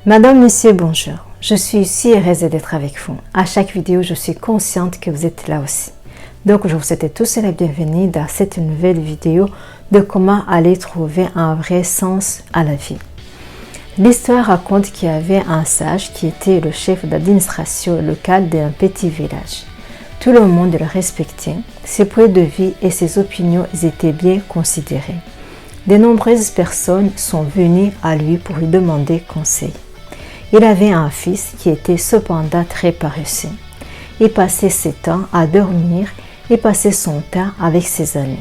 Madame, Monsieur, bonjour. Je suis ici heureuse d'être avec vous. À chaque vidéo, je suis consciente que vous êtes là aussi. Donc, je vous souhaite tous la bienvenue dans cette nouvelle vidéo de comment aller trouver un vrai sens à la vie. L'histoire raconte qu'il y avait un sage qui était le chef d'administration local d'un petit village. Tout le monde le respectait, ses points de vue et ses opinions étaient bien considérés. De nombreuses personnes sont venues à lui pour lui demander conseil. Il avait un fils qui était cependant très paresseux. Il passait ses temps à dormir et passait son temps avec ses amis.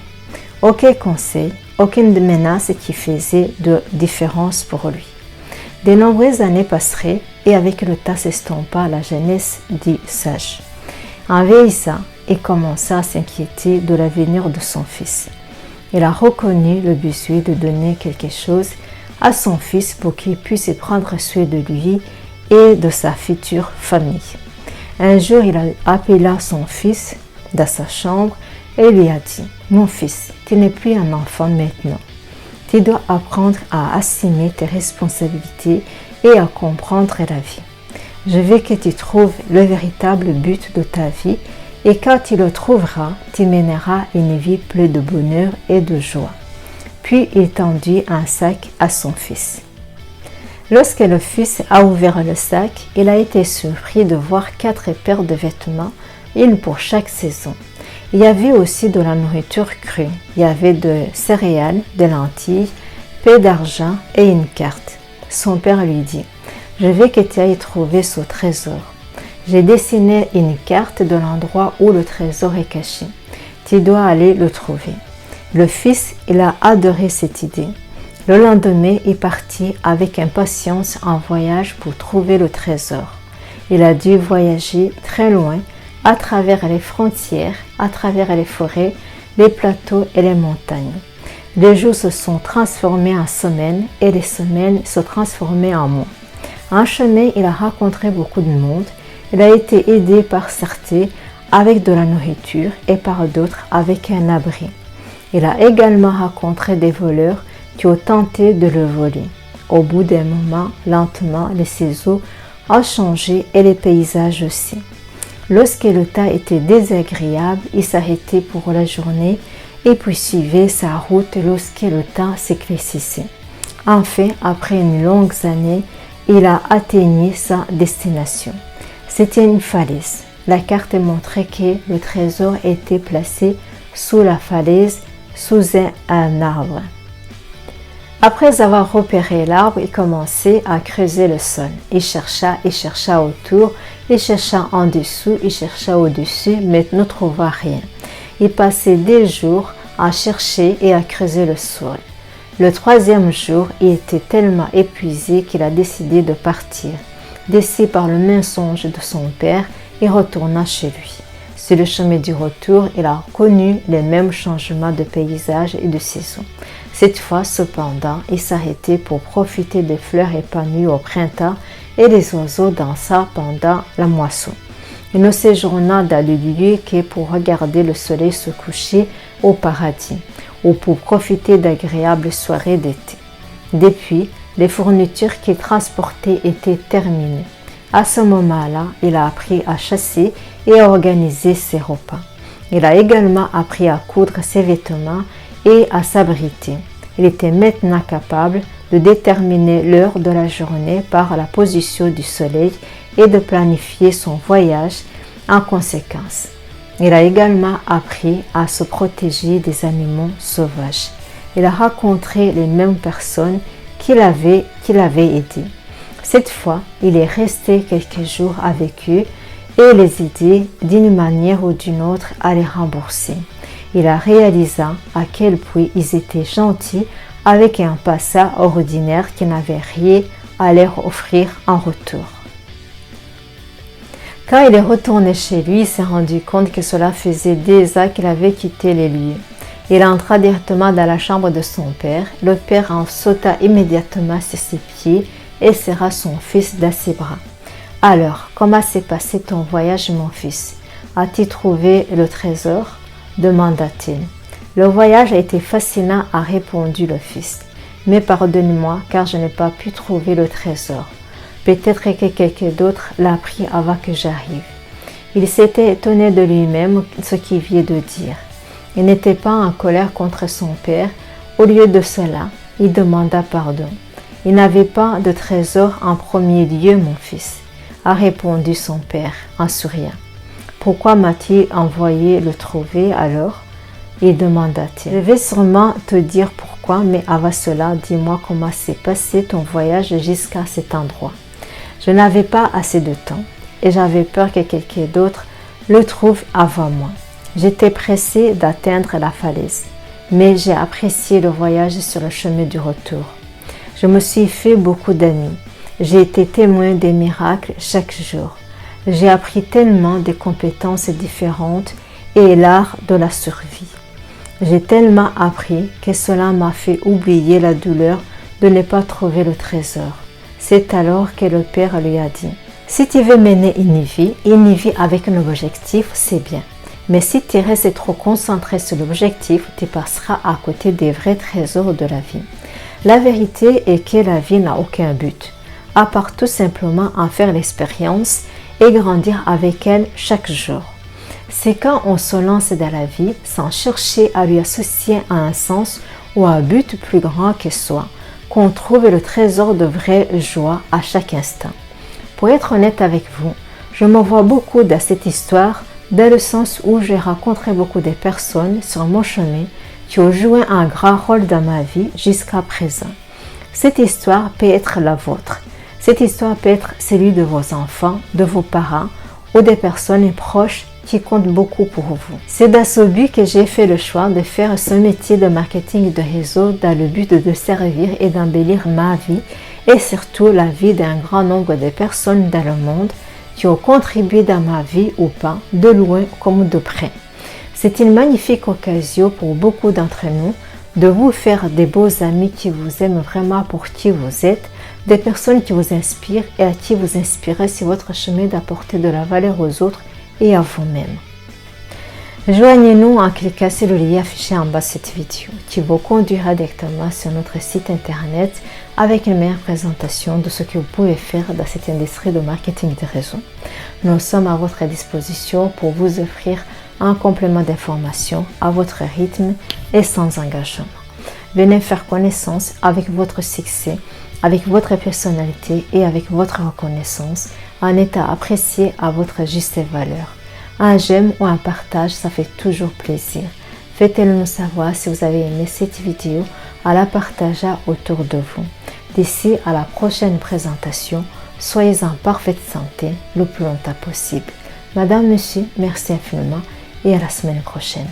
Aucun conseil, aucune menace qui faisait de différence pour lui. De nombreuses années passeraient et avec le temps s'estompa la jeunesse du sage. En vieillissant, il commença à s'inquiéter de l'avenir de son fils. Il a reconnu le besoin de donner quelque chose à son fils pour qu'il puisse prendre soin de lui et de sa future famille. Un jour, il a appelé son fils dans sa chambre et lui a dit « Mon fils, tu n'es plus un enfant maintenant. Tu dois apprendre à assumer tes responsabilités et à comprendre la vie. Je veux que tu trouves le véritable but de ta vie et quand tu le trouveras, tu mèneras une vie pleine de bonheur et de joie. » Puis il tendit un sac à son fils. Lorsque le fils a ouvert le sac, il a été surpris de voir 4 paires de vêtements, une pour chaque saison. Il y avait aussi de la nourriture crue. Il y avait de céréales, de lentilles, peu d'argent et une carte. Son père lui dit « Je veux que tu ailles trouver ce trésor. J'ai dessiné une carte de l'endroit où le trésor est caché. Tu dois aller le trouver. » Le fils, il a adoré cette idée. Le lendemain, il partit avec impatience en voyage pour trouver le trésor. Il a dû voyager très loin, à travers les frontières, à travers les forêts, les plateaux et les montagnes. Les jours se sont transformés en semaines et les semaines se transformaient en mois. En chemin, il a rencontré beaucoup de monde. Il a été aidé par certains avec de la nourriture et par d'autres avec un abri. Il a également rencontré des voleurs qui ont tenté de le voler. Au bout d'un moment, lentement, les saisons ont changé et les paysages aussi. Lorsque le temps était désagréable, il s'arrêtait pour la journée et puis suivait sa route lorsque le temps s'éclaircissait. Enfin, après une longue année, il a atteint sa destination. C'était une falaise. La carte montrait que le trésor était placé sous la falaise, sous un arbre. Après avoir repéré l'arbre, il commençait à creuser le sol. Il chercha autour, il chercha en dessous, il chercha au-dessus, mais ne trouva rien. Il passait des jours à chercher et à creuser le sol. Le 3e jour, il était tellement épuisé qu'il a décidé de partir. Déçu par le mensonge de son père, il retourna chez lui. Sur le chemin du retour, il a connu les mêmes changements de paysage et de saison. Cette fois, cependant, il s'arrêtait pour profiter des fleurs épanouies au printemps et des oiseaux dansant pendant la moisson. Il ne séjourna dans le lieu que pour regarder le soleil se coucher au paradis ou pour profiter d'agréables soirées d'été. Depuis, les fournitures qu'il transportait étaient terminées. À ce moment-là, il a appris à chasser et à organiser ses repas. Il a également appris à coudre ses vêtements et à s'abriter. Il était maintenant capable de déterminer l'heure de la journée par la position du soleil et de planifier son voyage en conséquence. Il a également appris à se protéger des animaux sauvages. Il a rencontré les mêmes personnes qu'il avait aidées. Cette fois, il est resté quelques jours avec eux et les aider d'une manière ou d'une autre à les rembourser. Il a réalisé à quel point ils étaient gentils avec un passant ordinaire qui n'avait rien à leur offrir en retour. Quand il est retourné chez lui, il s'est rendu compte que cela faisait des ans qu'il avait quitté les lieux. Il entra directement dans la chambre de son père. Le père en sauta immédiatement sur ses pieds et serra son fils dans ses bras. « Alors, comment s'est passé ton voyage, mon fils? As-tu trouvé le trésor ?» demanda-t-il. « Le voyage a été fascinant, a répondu le fils. Mais pardonne-moi car je n'ai pas pu trouver le trésor. Peut-être que quelqu'un d'autre l'a pris avant que j'arrive. Il s'était étonné de lui-même ce qu'il vient de dire. Il n'était pas en colère contre son père. Au lieu de cela, il demanda pardon. Il n'avait pas de trésor en premier lieu, mon fils, a répondu son père en souriant. Pourquoi m'a-t-il envoyé le trouver alors? Il demanda-t-il. Je vais sûrement te dire pourquoi, mais avant cela, dis-moi comment s'est passé ton voyage jusqu'à cet endroit. Je n'avais pas assez de temps et j'avais peur que quelqu'un d'autre le trouve avant moi. J'étais pressée d'atteindre la falaise, mais j'ai apprécié le voyage sur le chemin du retour. Je me suis fait beaucoup d'amis. J'ai été témoin des miracles chaque jour. J'ai appris tellement de compétences différentes et l'art de la survie. J'ai tellement appris que cela m'a fait oublier la douleur de ne pas trouver le trésor. C'est alors que le père lui a dit: si tu veux mener une vie avec un objectif, c'est bien. Mais si tu restes trop concentré sur l'objectif, tu passeras à côté des vrais trésors de la vie. La vérité est que la vie n'a aucun but, à part tout simplement en faire l'expérience et grandir avec elle chaque jour. C'est quand on se lance dans la vie sans chercher à lui associer un sens ou un but plus grand que soi, qu'on trouve le trésor de vraie joie à chaque instant. Pour être honnête avec vous, je me vois beaucoup dans cette histoire, dans le sens où j'ai rencontré beaucoup de personnes sur mon chemin qui ont joué un grand rôle dans ma vie jusqu'à présent. Cette histoire peut être la vôtre. Cette histoire peut être celle de vos enfants, de vos parents ou des personnes proches qui comptent beaucoup pour vous. C'est dans ce but que j'ai fait le choix de faire ce métier de marketing de réseau dans le but de servir et d'embellir ma vie et surtout la vie d'un grand nombre de personnes dans le monde qui ont contribué dans ma vie ou pas, de loin comme de près. C'est une magnifique occasion pour beaucoup d'entre nous de vous faire des beaux amis qui vous aiment vraiment pour qui vous êtes, des personnes qui vous inspirent et à qui vous inspirez sur votre chemin d'apporter de la valeur aux autres et à vous-même. Joignez-nous en cliquant sur le lien affiché en bas de cette vidéo qui vous conduira directement sur notre site internet avec une meilleure présentation de ce que vous pouvez faire dans cette industrie de marketing de réseau. Nous sommes à votre disposition pour vous offrir un complément d'information à votre rythme et sans engagement. Venez faire connaissance avec votre succès, avec votre personnalité et avec votre reconnaissance en état apprécié à votre juste valeur. Un j'aime ou un partage, ça fait toujours plaisir. Faites-le nous savoir si vous avez aimé cette vidéo en la partageant autour de vous. D'ici à la prochaine présentation, soyez en parfaite santé le plus longtemps possible. Madame, Monsieur, merci infiniment et à la semaine prochaine.